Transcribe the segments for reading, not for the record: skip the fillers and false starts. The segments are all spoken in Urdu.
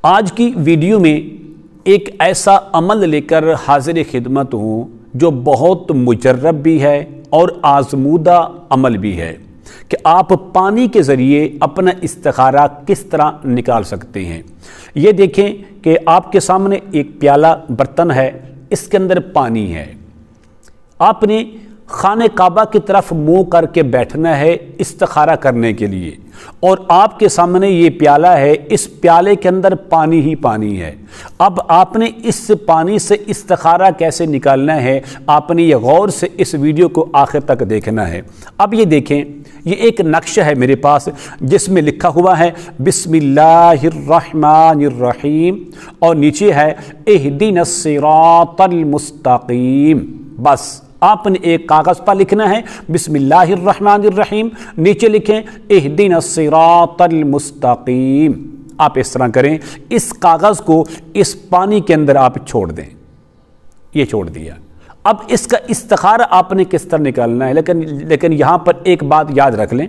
آج کی ویڈیو میں ایک ایسا عمل لے کر حاضر خدمت ہوں جو بہت مجرب بھی ہے اور آزمودہ عمل بھی ہے کہ آپ پانی کے ذریعے اپنا استخارہ کس طرح نکال سکتے ہیں۔ یہ دیکھیں کہ آپ کے سامنے ایک پیالہ برتن ہے، اس کے اندر پانی ہے۔ آپ نے خانہ کعبہ کی طرف منہ کر کے بیٹھنا ہے استخارہ کرنے کے لیے، اور آپ کے سامنے یہ پیالہ ہے، اس پیالے کے اندر پانی ہی پانی ہے۔ اب آپ نے اس پانی سے استخارہ کیسے نکالنا ہے، آپ نے یہ غور سے اس ویڈیو کو آخر تک دیکھنا ہے۔ اب یہ دیکھیں، یہ ایک نقشہ ہے میرے پاس جس میں لکھا ہوا ہے بسم اللہ الرحمن الرحیم، اور نیچے ہے اہدنا الصراط المستقیم۔ بس آپ نے ایک کاغذ پر لکھنا ہے بسم اللہ الرحمن الرحیم، نیچے لکھیں اہدنا الصراط المستقیم۔ آپ اس طرح کریں، اس کاغذ کو اس پانی کے اندر آپ چھوڑ دیں۔ یہ چھوڑ دیا۔ اب اس کا استخارہ آپ نے کس طرح نکالنا ہے، لیکن یہاں پر ایک بات یاد رکھ لیں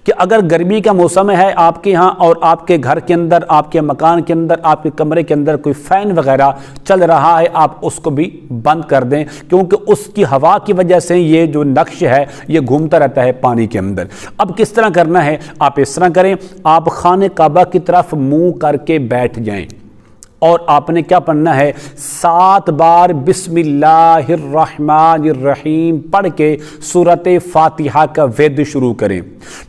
کہ اگر گرمی کا موسم ہے آپ کے ہاں، اور آپ کے گھر کے اندر، آپ کے مکان کے اندر، آپ کے کمرے کے اندر کوئی فین وغیرہ چل رہا ہے، آپ اس کو بھی بند کر دیں، کیونکہ اس کی ہوا کی وجہ سے یہ جو نقش ہے یہ گھومتا رہتا ہے پانی کے اندر۔ اب کس طرح کرنا ہے، آپ اس طرح کریں، آپ خانہ کعبہ کی طرف منہ کر کے بیٹھ جائیں، اور آپ نے کیا پڑھنا ہے، 7 بار بسم اللہ الرحمن الرحیم پڑھ کے سورۃ فاتحہ کا وید شروع کریں۔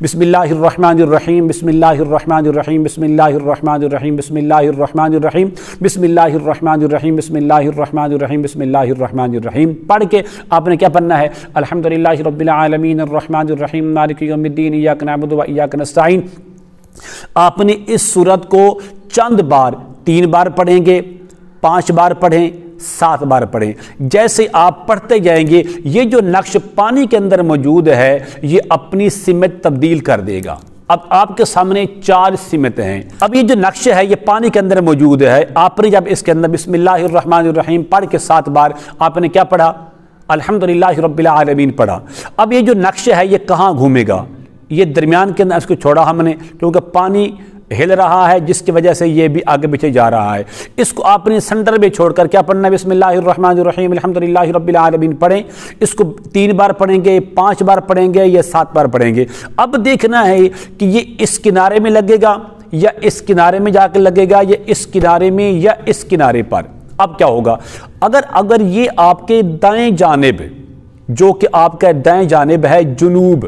بسم اللہ الرحمن الرحیم، بسم اللہ الرحمن الرحیم، بسم اللہ الرحمن الرحیم، بسم اللہ الرحمن الرحیم، بسم اللہ الرحمن الرحیم، بسم اللہ الرحمن الرحیم، بسم اللہ الرحمن الرحیم پڑھ کے آپ نے کیا پڑھنا ہے، الحمدللہ رب العالمین الرحمن الرحیم مالک یوم الدین ایاک نعبد و ایاک نستعین۔ آپ نے اس سورت کو چند بار، 3 بار پڑھیں گے، 5 بار پڑھیں، 7 بار پڑھیں۔ جیسے آپ پڑھتے جائیں گے یہ جو نقش پانی کے اندر موجود ہے یہ اپنی سمت تبدیل کر دے گا۔ اب آپ کے سامنے 4 سمتیں ہیں۔ اب یہ جو نقش ہے یہ پانی کے اندر موجود ہے۔ آپ نے جب اس کے اندر بسم اللہ الرحمن الرحیم پڑھ کے 7 بار آپ نے کیا پڑھا، الحمدللہ رب العالمین پڑھا۔ اب یہ جو نقش ہے یہ کہاں گھومے گا، یہ درمیان کے اندر اس کو چھوڑا ہم نے، کیونکہ پانی ہل رہا ہے جس کی وجہ سے یہ بھی آگے پیچھے جا رہا ہے۔ اس کو آپ نے سینٹر میں چھوڑ کر کیا پڑھنا ہے، بسم اللہ الرحمن الرحیم الحمدللہ رب العالمین پڑھیں۔ اس کو 3 بار پڑھیں گے، 5 بار پڑھیں گے یا 7 بار پڑھیں گے۔ اب دیکھنا ہے کہ یہ اس کنارے میں لگے گا یا اس کنارے میں جا کے لگے گا، یا اس کنارے میں یا اس کنارے پر۔ اب کیا ہوگا، اگر یہ آپ کے دائیں جانب، جو کہ آپ کا دائیں جانب ہے جنوب،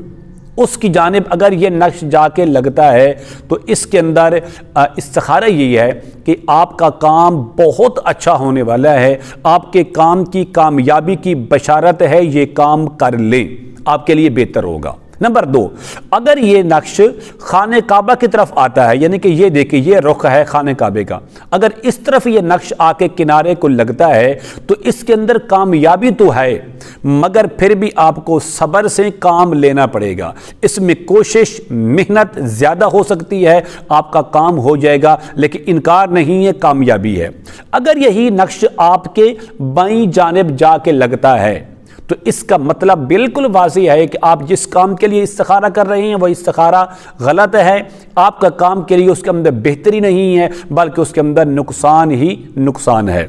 اس کی جانب اگر یہ نقش جا کے لگتا ہے تو اس کے اندر استخارہ یہی ہے کہ آپ کا کام بہت اچھا ہونے والا ہے، آپ کے کام کی کامیابی کی بشارت ہے، یہ کام کر لیں، آپ کے لیے بہتر ہوگا۔ نمبر 2، اگر یہ نقش خانہ کعبہ کی طرف آتا ہے، یعنی کہ یہ دیکھیں یہ رخ ہے خانہ کعبے کا، اگر اس طرف یہ نقش آ کے کنارے کو لگتا ہے تو اس کے اندر کامیابی تو ہے، مگر پھر بھی آپ کو صبر سے کام لینا پڑے گا۔ اس میں کوشش، محنت زیادہ ہو سکتی ہے، آپ کا کام ہو جائے گا، لیکن انکار نہیں ہے، کامیابی ہے۔ اگر یہی نقش آپ کے بائیں جانب جا کے لگتا ہے تو اس کا مطلب بالکل واضح ہے کہ آپ جس کام کے لیے استخارہ کر رہے ہیں وہ استخارہ غلط ہے، آپ کا کام کے لیے اس کے اندر بہتری نہیں ہے بلکہ اس کے اندر نقصان ہی نقصان ہے۔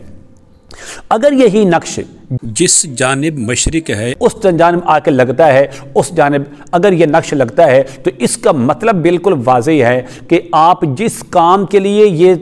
اگر یہی نقش جس جانب مشرق ہے اس جانب آ کے لگتا ہے، اس جانب اگر یہ نقش لگتا ہے تو اس کا مطلب بالکل واضح ہے کہ آپ جس کام کے لیے یہ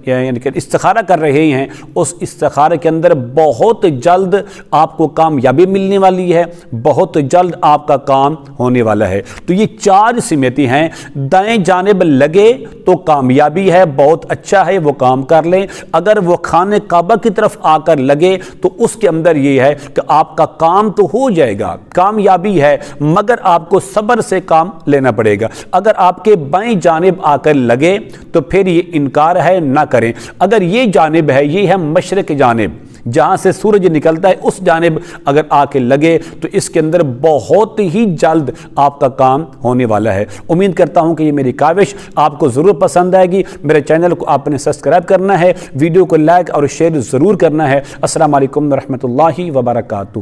یعنی کہ استخارہ کر رہے ہیں اس استخارے کے اندر بہت جلد آپ کو کامیابی ملنے والی ہے، بہت جلد آپ کا کام ہونے والا ہے۔ تو یہ 4 سمتیں ہیں، دائیں جانب لگے تو کامیابی ہے، بہت اچھا ہے، وہ کام کر لیں۔ اگر وہ خانہ کعبہ کی طرف آ کر لگے تو اس کے اندر یہ ہے کہ آپ کا کام تو ہو جائے گا، کامیابی ہے، مگر آپ کو صبر سے کام لینا پڑے گا۔ اگر آپ کے بائیں جانب آ کر لگے تو پھر یہ انکار ہے، نہ کریں۔ اگر یہ جانب ہے، یہ ہے مشرق جانب، جہاں سے سورج نکلتا ہے، اس جانب اگر آ کے لگے تو اس کے اندر بہت ہی جلد آپ کا کام ہونے والا ہے۔ امید کرتا ہوں کہ یہ میری کاوش آپ کو ضرور پسند آئے گی۔ میرے چینل کو آپ نے سبسکرائب کرنا ہے، ویڈیو کو لائک اور شیئر ضرور کرنا ہے۔ السلام علیکم ورحمۃ اللہ وبرکاتہ۔